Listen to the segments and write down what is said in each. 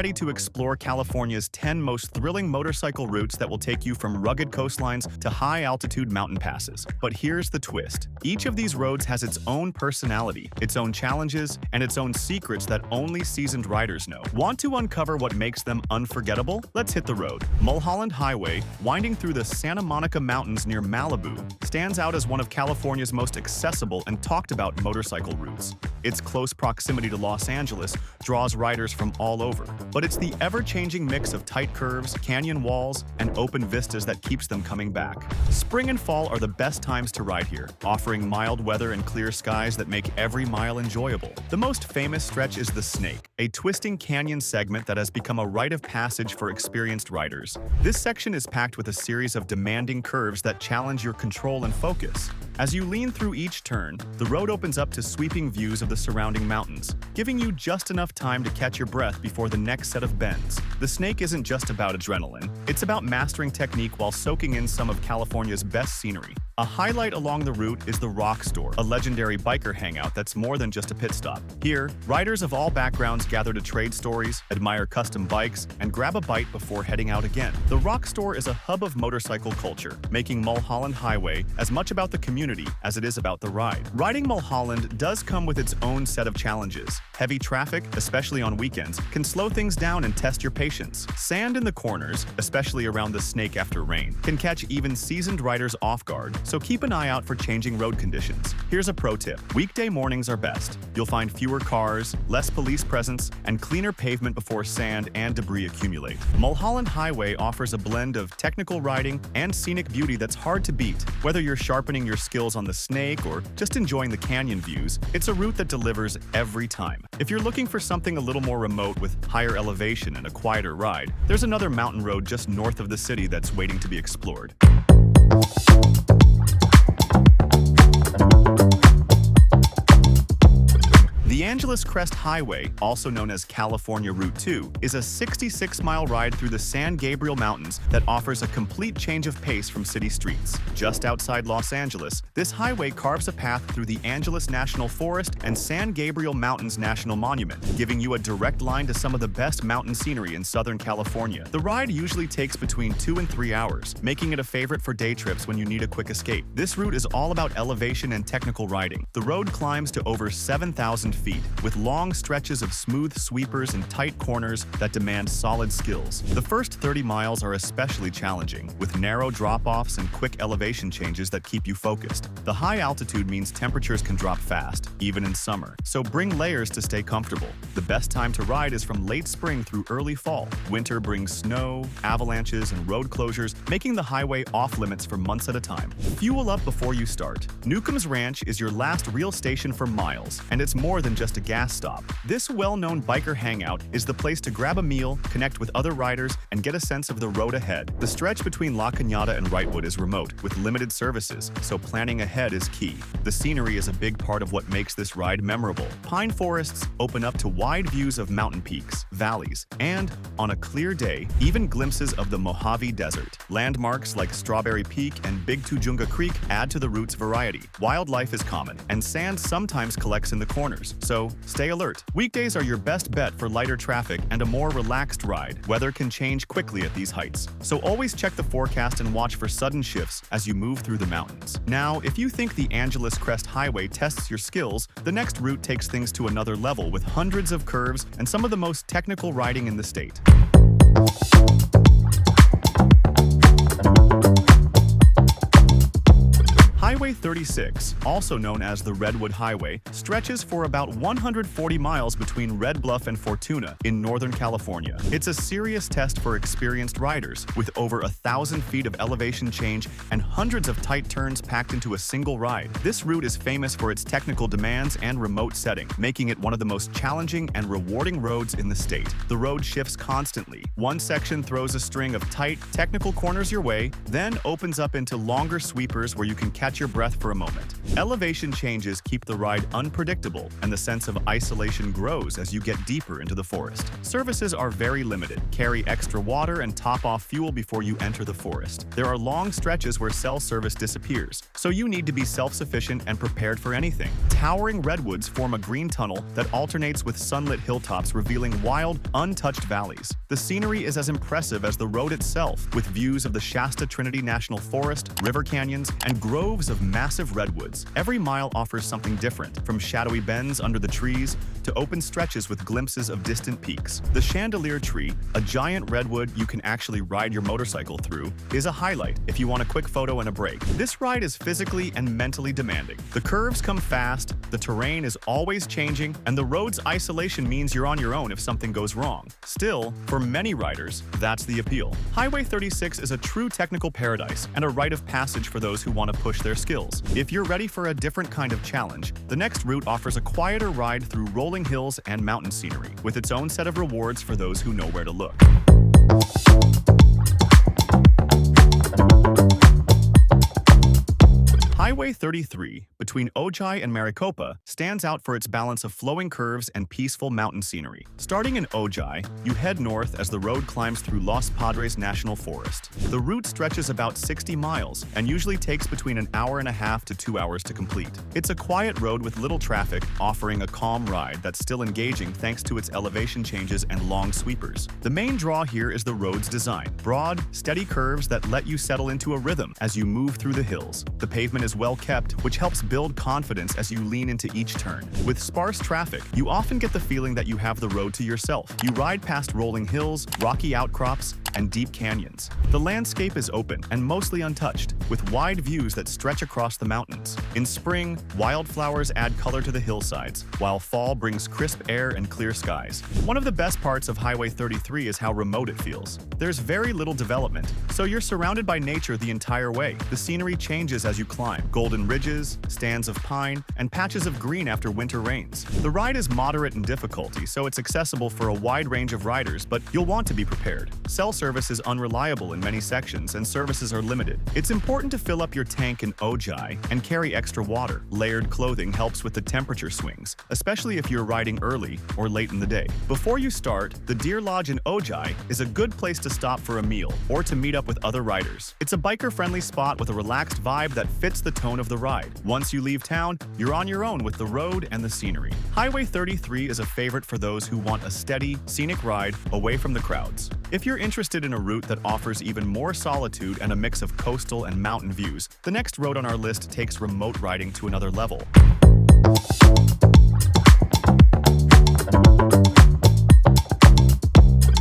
ready to explore California's 10 most thrilling motorcycle routes that will take you from rugged coastlines to high-altitude mountain passes. But here's the twist. Each of these roads has its own personality, its own challenges, and its own secrets that only seasoned riders know. Want to uncover what makes them unforgettable? Let's hit the road. Mulholland Highway, winding through the Santa Monica Mountains near Malibu, stands out as one of California's most accessible and talked about motorcycle routes. Its close proximity to Los Angeles draws riders from all over, but it's the ever-changing mix of tight curves, canyon walls, and open vistas that keeps them coming back. Spring and fall are the best times to ride here, offering mild weather and clear skies that make every mile enjoyable. The most famous stretch is the Snake, a twisting canyon segment that has become a rite of passage for experienced riders. This section is packed with a series of demanding curves that challenge your control and focus. As you lean through each turn, the road opens up to sweeping views of the surrounding mountains, giving you just enough time to catch your breath before the next set of bends. The Snake isn't just about adrenaline, it's about mastering technique while soaking in some of California's best scenery. A highlight along the route is the Rock Store, a legendary biker hangout that's more than just a pit stop. Here, riders of all backgrounds gather to trade stories, admire custom bikes, and grab a bite before heading out again. The Rock Store is a hub of motorcycle culture, making Mulholland Highway as much about the community as it is about the ride. Riding Mulholland does come with its own set of challenges. Heavy traffic, especially on weekends, can slow things down and test your patience. Sand in the corners, especially around the Snake after rain, can catch even seasoned riders off guard, so keep an eye out for changing road conditions. Here's a pro tip. Weekday mornings are best. You'll find fewer cars, less police presence, and cleaner pavement before sand and debris accumulate. Mulholland Highway offers a blend of technical riding and scenic beauty that's hard to beat. Whether you're sharpening your skills on the Snake or just enjoying the canyon views, it's a route that delivers every time. If you're looking for something a little more remote with higher elevation and a quieter ride, there's another mountain road just north of the city that's waiting to be explored. The Crest Highway, also known as California Route 2, is a 66-mile ride through the San Gabriel Mountains that offers a complete change of pace from city streets. Just outside Los Angeles, this highway carves a path through the Angeles National Forest and San Gabriel Mountains National Monument, giving you a direct line to some of the best mountain scenery in Southern California. The ride usually takes between 2 and 3 hours, making it a favorite for day trips when you need a quick escape. This route is all about elevation and technical riding. The road climbs to over 7,000 feet, with long stretches of smooth sweepers and tight corners that demand solid skills. The first 30 miles are especially challenging, with narrow drop-offs and quick elevation changes that keep you focused. The high altitude means temperatures can drop fast, even in summer, so bring layers to stay comfortable. The best time to ride is from late spring through early fall. Winter brings snow, avalanches, and road closures, making the highway off-limits for months at a time. Fuel up before you start. Newcomb's Ranch is your last real station for miles, and it's more than just a gas stop. This well-known biker hangout is the place to grab a meal, connect with other riders, and get a sense of the road ahead. The stretch between La Cañada and Wrightwood is remote, with limited services, so planning ahead is key. The scenery is a big part of what makes this ride memorable. Pine forests open up to wide views of mountain peaks, valleys, and, on a clear day, even glimpses of the Mojave Desert. Landmarks like Strawberry Peak and Big Tujunga Creek add to the route's variety. Wildlife is common, and sand sometimes collects in the corners, so stay alert. Weekdays are your best bet for lighter traffic and a more relaxed ride. Weather can change quickly at these heights, so always check the forecast and watch for sudden shifts as you move through the mountains. Now, if you think the Angeles Crest Highway tests your skills, the next route takes things to another level with hundreds of curves and some of the most technical riding in the state. Highway 36, also known as the Redwood Highway, stretches for about 140 miles between Red Bluff and Fortuna in Northern California. It's a serious test for experienced riders, with over 1,000 feet of elevation change and hundreds of tight turns packed into a single ride. This route is famous for its technical demands and remote setting, making it one of the most challenging and rewarding roads in the state. The road shifts constantly. One section throws a string of tight, technical corners your way, then opens up into longer sweepers where you can catch your breath breath for a moment. Elevation changes keep the ride unpredictable, and the sense of isolation grows as you get deeper into the forest. Services are very limited. Carry extra water and top off fuel before you enter the forest. There are long stretches where cell service disappears, so you need to be self-sufficient and prepared for anything. Towering redwoods form a green tunnel that alternates with sunlit hilltops revealing wild, untouched valleys. The scenery is as impressive as the road itself, with views of the Shasta Trinity National Forest, river canyons, and groves of massive redwoods. Every mile offers something different, from shadowy bends under the trees to open stretches with glimpses of distant peaks. The chandelier tree, a giant redwood you can actually ride your motorcycle through, is a highlight if you want a quick photo and a break. This ride is physically and mentally demanding. The curves come fast, the terrain is always changing, and the road's isolation means you're on your own if something goes wrong. Still, for many riders, that's the appeal. Highway 36 is a true technical paradise and a rite of passage for those who want to push their skills. If you're ready for a different kind of challenge, the next route offers a quieter ride through rolling hills and mountain scenery, with its own set of rewards for those who know where to look. Highway 33, between Ojai and Maricopa, stands out for its balance of flowing curves and peaceful mountain scenery. Starting in Ojai, you head north as the road climbs through Los Padres National Forest. The route stretches about 60 miles and usually takes between an hour and a half to 2 hours to complete. It's a quiet road with little traffic, offering a calm ride that's still engaging thanks to its elevation changes and long sweepers. The main draw here is the road's design: broad, steady curves that let you settle into a rhythm as you move through the hills. The pavement is well kept, which helps build confidence as you lean into each turn. With sparse traffic, you often get the feeling that you have the road to yourself. You ride past rolling hills, rocky outcrops, and deep canyons. The landscape is open and mostly untouched, with wide views that stretch across the mountains. In spring, wildflowers add color to the hillsides, while fall brings crisp air and clear skies. One of the best parts of Highway 33 is how remote it feels. There's very little development, so you're surrounded by nature the entire way. The scenery changes as you climb: golden ridges, stands of pine, and patches of green after winter rains. The ride is moderate in difficulty, so it's accessible for a wide range of riders, but you'll want to be prepared. Cell service is unreliable in many sections, and services are limited. It's important to fill up your tank in Ojai and carry extra water. Layered clothing helps with the temperature swings, especially if you're riding early or late in the day. Before you start, the Deer Lodge in Ojai is a good place to stop for a meal or to meet up with other riders. It's a biker-friendly spot with a relaxed vibe that fits the tone of the ride. Once you leave town, you're on your own with the road and the scenery. Highway 33 is a favorite for those who want a steady, scenic ride away from the crowds. If you're interested in a route that offers even more solitude and a mix of coastal and mountain views, the next road on our list takes remote riding to another level.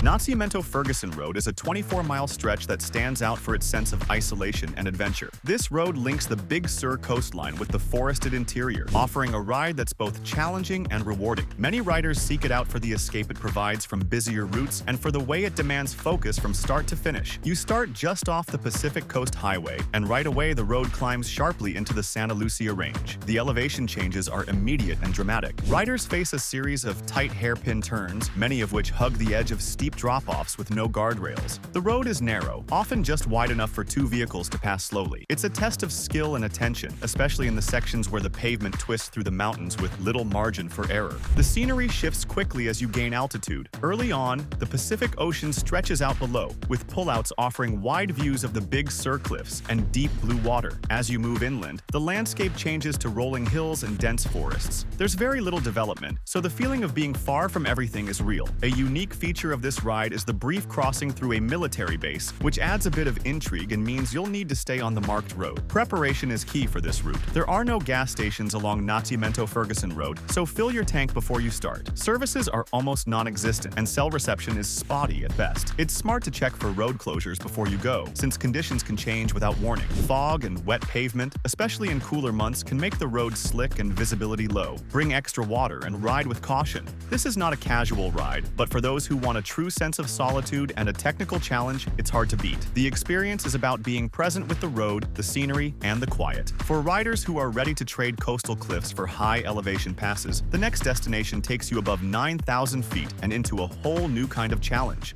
Naciemento-Fergusson Road is a 24-mile stretch that stands out for its sense of isolation and adventure. This road links the Big Sur coastline with the forested interior, offering a ride that's both challenging and rewarding. Many riders seek it out for the escape it provides from busier routes and for the way it demands focus from start to finish. You start just off the Pacific Coast Highway, and right away the road climbs sharply into the Santa Lucia Range. The elevation changes are immediate and dramatic. Riders face a series of tight hairpin turns, many of which hug the edge of steep drop-offs with no guardrails. The road is narrow, often just wide enough for 2 vehicles to pass slowly. It's a test of skill and attention, especially in the sections where the pavement twists through the mountains with little margin for error. The scenery shifts quickly as you gain altitude. Early on, the Pacific Ocean stretches out below, with pullouts offering wide views of the Big Sur cliffs and deep blue water. As you move inland, the landscape changes to rolling hills and dense forests. There's very little development, so the feeling of being far from everything is real. A unique feature of this ride is the brief crossing through a military base, which adds a bit of intrigue and means you'll need to stay on the marked road. Preparation is key for this route. There are no gas stations along Naciemento-Fergusson Road, so fill your tank before you start. Services are almost non-existent, and cell reception is spotty at best. It's smart to check for road closures before you go, since conditions can change without warning. Fog and wet pavement, especially in cooler months, can make the road slick and visibility low. Bring extra water and ride with caution. This is not a casual ride, but for those who want a true sense of solitude and a technical challenge, it's hard to beat. The experience is about being present with the road, the scenery, and the quiet. For riders who are ready to trade coastal cliffs for high elevation passes, the next destination takes you above 9,000 feet and into a whole new kind of challenge.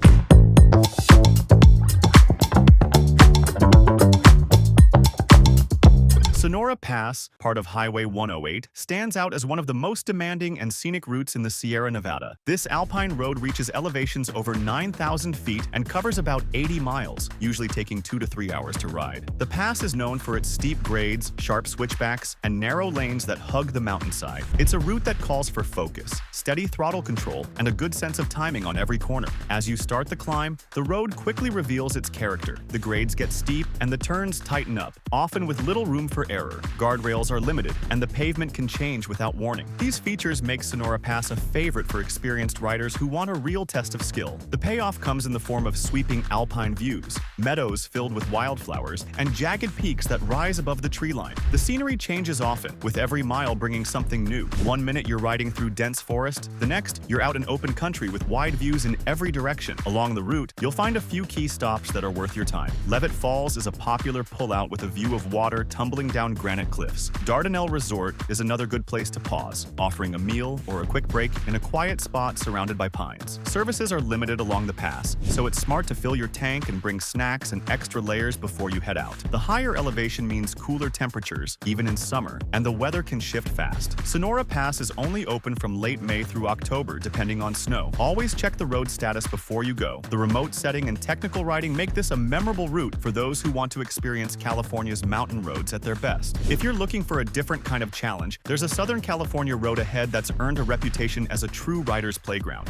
Sonora Pass, part of Highway 108, stands out as one of the most demanding and scenic routes in the Sierra Nevada. This alpine road reaches elevations over 9,000 feet and covers about 80 miles, usually taking 2 to 3 hours to ride. The pass is known for its steep grades, sharp switchbacks, and narrow lanes that hug the mountainside. It's a route that calls for focus, steady throttle control, and a good sense of timing on every corner. As you start the climb, the road quickly reveals its character. The grades get steep and the turns tighten up, often with little room for error. Guardrails are limited, and the pavement can change without warning. These features make Sonora Pass a favorite for experienced riders who want a real test of skill. The payoff comes in the form of sweeping alpine views, meadows filled with wildflowers, and jagged peaks that rise above the tree line. The scenery changes often, with every mile bringing something new. One minute you're riding through dense forest, the next you're out in open country with wide views in every direction. Along the route, you'll find a few key stops that are worth your time. Levitt Falls is a popular pullout with a view of water tumbling down granite cliffs. Dardanelle Resort is another good place to pause, offering a meal or a quick break in a quiet spot surrounded by pines. Services are limited along the pass, so it's smart to fill your tank and bring snacks and extra layers before you head out. The higher elevation means cooler temperatures, even in summer, and the weather can shift fast. Sonora Pass is only open from late May through October, depending on snow. Always check the road status before you go. The remote setting and technical riding make this a memorable route for those who want to experience California's mountain roads at their best. If you're looking for a different kind of challenge, there's a Southern California road ahead that's earned a reputation as a true rider's playground.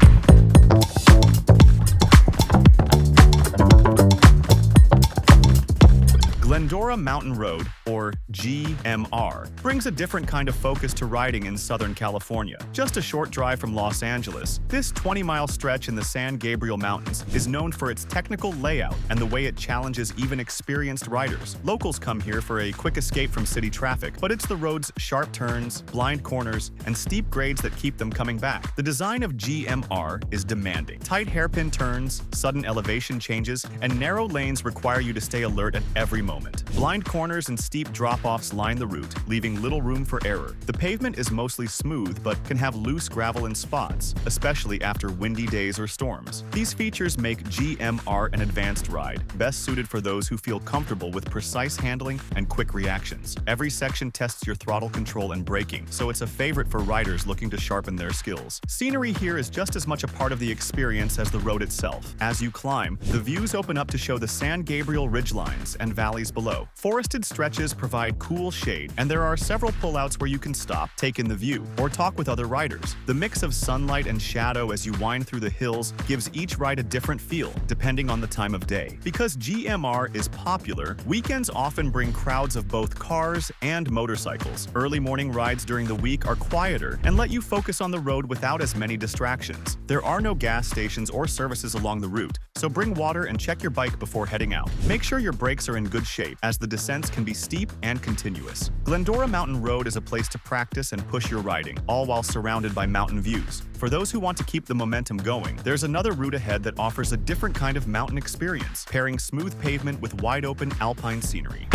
Glendora Mountain Road, or GMR, brings a different kind of focus to riding in Southern California. Just a short drive from Los Angeles, this 20-mile stretch in the San Gabriel Mountains is known for its technical layout and the way it challenges even experienced riders. Locals come here for a quick escape from city traffic, but it's the road's sharp turns, blind corners, and steep grades that keep them coming back. The design of GMR is demanding. Tight hairpin turns, sudden elevation changes, and narrow lanes require you to stay alert at every moment. Blind corners and steep drop-offs line the route, leaving little room for error. The pavement is mostly smooth but can have loose gravel in spots, especially after windy days or storms. These features make GMR an advanced ride, best suited for those who feel comfortable with precise handling and quick reactions. Every section tests your throttle control and braking, so it's a favorite for riders looking to sharpen their skills. Scenery here is just as much a part of the experience as the road itself. As you climb, the views open up to show the San Gabriel ridgelines and valleys below. Forested stretches provide cool shade, and there are several pullouts where you can stop, take in the view, or talk with other riders. The mix of sunlight and shadow as you wind through the hills gives each ride a different feel, depending on the time of day. Because GMR is popular, weekends often bring crowds of both cars and motorcycles. Early morning rides during the week are quieter and let you focus on the road without as many distractions. There are no gas stations or services along the route, so bring water and check your bike before heading out. Make sure your brakes are in good shape, as the descents can be steep and continuous. Glendora Mountain Road is a place to practice and push your riding, all while surrounded by mountain views. For those who want to keep the momentum going, there's another route ahead that offers a different kind of mountain experience, pairing smooth pavement with wide-open alpine scenery.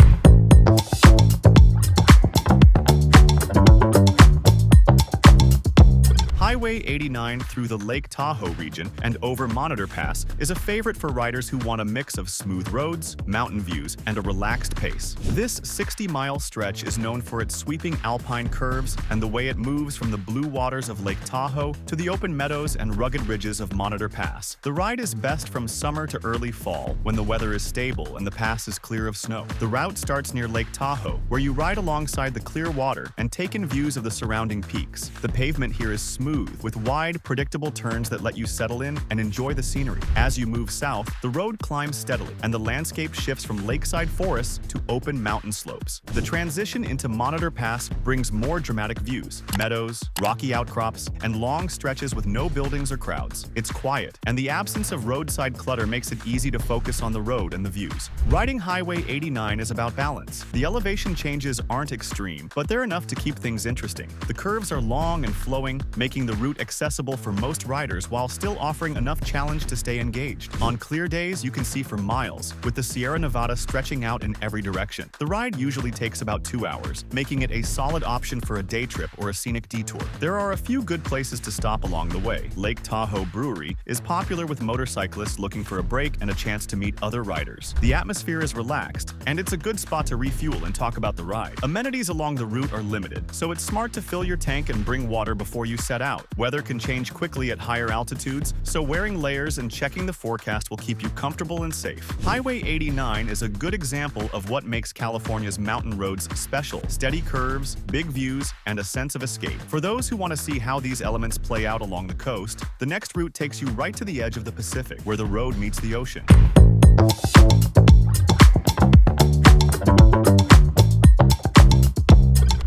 Highway 89 through the Lake Tahoe region and over Monitor Pass is a favorite for riders who want a mix of smooth roads, mountain views, and a relaxed pace. This 60-mile stretch is known for its sweeping alpine curves and the way it moves from the blue waters of Lake Tahoe to the open meadows and rugged ridges of Monitor Pass. The ride is best from summer to early fall, when the weather is stable and the pass is clear of snow. The route starts near Lake Tahoe, where you ride alongside the clear water and take in views of the surrounding peaks. The pavement here is smooth, with wide, predictable turns that let you settle in and enjoy the scenery. As you move south, the road climbs steadily, and the landscape shifts from lakeside forests to open mountain slopes. The transition into Monitor Pass brings more dramatic views, meadows, rocky outcrops, and long stretches with no buildings or crowds. It's quiet, and the absence of roadside clutter makes it easy to focus on the road and the views. Riding Highway 89 is about balance. The elevation changes aren't extreme, but they're enough to keep things interesting. The curves are long and flowing, making the the route accessible for most riders while still offering enough challenge to stay engaged. On clear days, you can see for miles, with the Sierra Nevada stretching out in every direction. The ride usually takes about 2 hours, making it a solid option for a day trip or a scenic detour. There are a few good places to stop along the way. Lake Tahoe Brewery is popular with motorcyclists looking for a break and a chance to meet other riders. The atmosphere is relaxed, and it's a good spot to refuel and talk about the ride. Amenities along the route are limited, so it's smart to fill your tank and bring water before you set out. Weather can change quickly at higher altitudes, so wearing layers and checking the forecast will keep you comfortable and safe. Highway 89 is a good example of what makes California's mountain roads special: steady curves, big views, and a sense of escape. For those who want to see how these elements play out along the coast, the next route takes you right to the edge of the Pacific, where the road meets the ocean.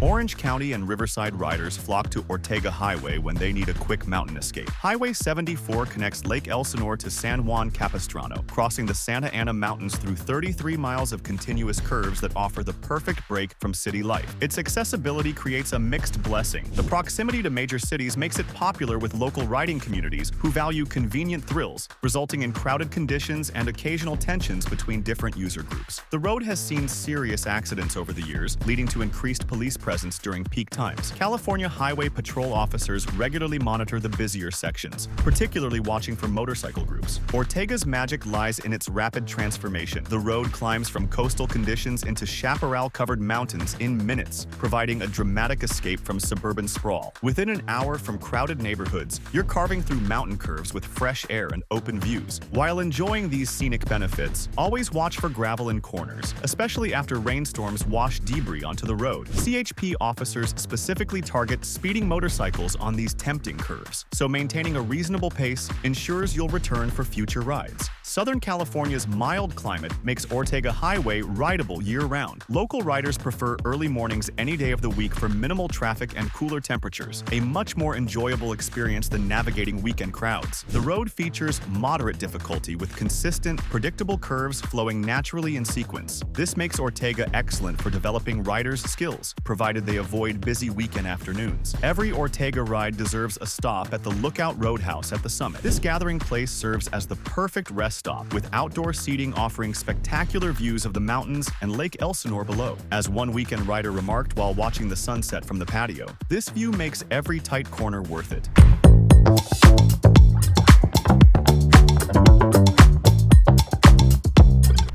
Orange County and Riverside riders flock to Ortega Highway when they need a quick mountain escape. Highway 74 connects Lake Elsinore to San Juan Capistrano, crossing the Santa Ana Mountains through 33 miles of continuous curves that offer the perfect break from city life. Its accessibility creates a mixed blessing. The proximity to major cities makes it popular with local riding communities who value convenient thrills, resulting in crowded conditions and occasional tensions between different user groups. The road has seen serious accidents over the years, leading to increased police presence during peak times. California Highway Patrol officers regularly monitor the busier sections, particularly watching for motorcycle groups. Ortega's magic lies in its rapid transformation. The road climbs from coastal conditions into chaparral-covered mountains in minutes, providing a dramatic escape from suburban sprawl. Within an hour from crowded neighborhoods, you're carving through mountain curves with fresh air and open views. While enjoying these scenic benefits, always watch for gravel in corners, especially after rainstorms wash debris onto the road. CHP officers specifically target speeding motorcycles on these tempting curves, so maintaining a reasonable pace ensures you'll return for future rides. Southern California's mild climate makes Ortega Highway rideable year-round. Local riders prefer early mornings any day of the week for minimal traffic and cooler temperatures, a much more enjoyable experience than navigating weekend crowds. The road features moderate difficulty with consistent, predictable curves flowing naturally in sequence. This makes Ortega excellent for developing riders' skills, provided they avoid busy weekend afternoons. Every Ortega ride deserves a stop at the Lookout Roadhouse at the summit. This gathering place serves as the perfect rest stop, with outdoor seating offering spectacular views of the mountains and Lake Elsinore below. As one weekend rider remarked while watching the sunset from the patio, "This view makes every tight corner worth it."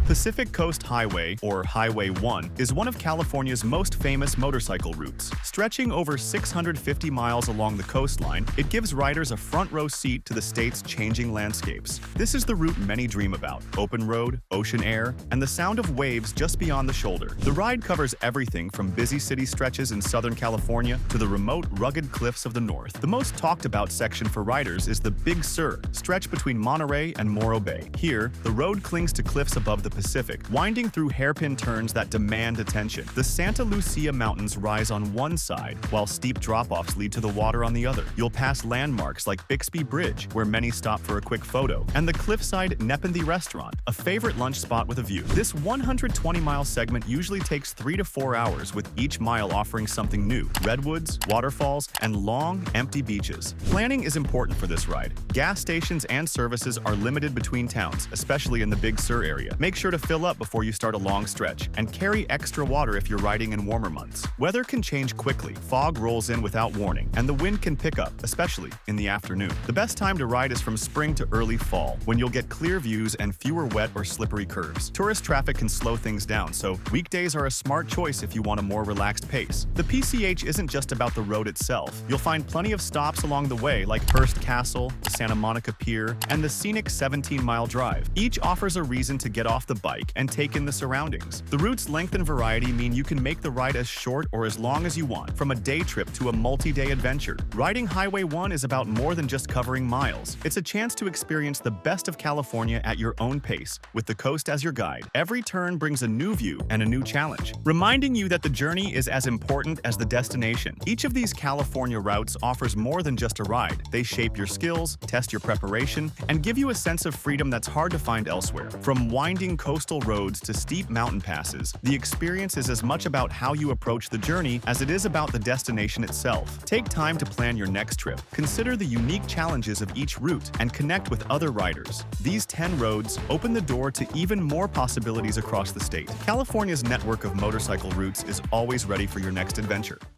Pacific Coast Highway, or Highway 1, is one of California's most famous motorcycle routes. Stretching over 650 miles along the coastline, it gives riders a front-row seat to the state's changing landscapes. This is the route many dream about: open road, ocean air, and the sound of waves just beyond the shoulder. The ride covers everything from busy city stretches in Southern California to the remote, rugged cliffs of the north. The most talked-about section for riders is the Big Sur, stretch between Monterey and Morro Bay. Here, the road clings to cliffs above the Pacific, winding through hairpin turns that demand attention. The Santa Lucia Mountains rise on one side, while steep drop-offs lead to the water on the other. You'll pass landmarks like Bixby Bridge, where many stop for a quick photo, and the cliffside Nepenthe Restaurant, a favorite lunch spot with a view. This 120-mile segment usually takes 3 to 4 hours, with each mile offering something new: redwoods, waterfalls, and long, empty beaches. Planning is important for this ride. Gas stations and services are limited between towns, especially in the Big Sur area. Make sure to fill up before you start a long stretch, and carry extra water if you're riding in warmer months. Weather can change quickly. Fog rolls in without warning, and the wind can pick up, especially in the afternoon. The best time to ride is from spring to early fall, when you'll get clear views and fewer wet or slippery curves. Tourist traffic can slow things down, so weekdays are a smart choice if you want a more relaxed pace. The PCH isn't just about the road itself. You'll find plenty of stops along the way, like Hearst Castle, the Santa Monica Pier, and the scenic 17-mile drive. Each offers a reason to get off the bike and take in the surroundings. The route's length and variety mean you can make the ride as short or as long as you want, from a day trip to a multi-day adventure. Riding Highway 1 is about more than just covering miles. It's a chance to experience the best of California at your own pace, with the coast as your guide. Every turn brings a new view and a new challenge, reminding you that the journey is as important as the destination. Each of these California routes offers more than just a ride. They shape your skills, test your preparation, and give you a sense of freedom that's hard to find elsewhere. From winding coastal coastal roads to steep mountain passes, the experience is as much about how you approach the journey as it is about the destination itself. Take time to plan your next trip. Consider the unique challenges of each route and connect with other riders. These 10 roads open the door to even more possibilities across the state. California's network of motorcycle routes is always ready for your next adventure.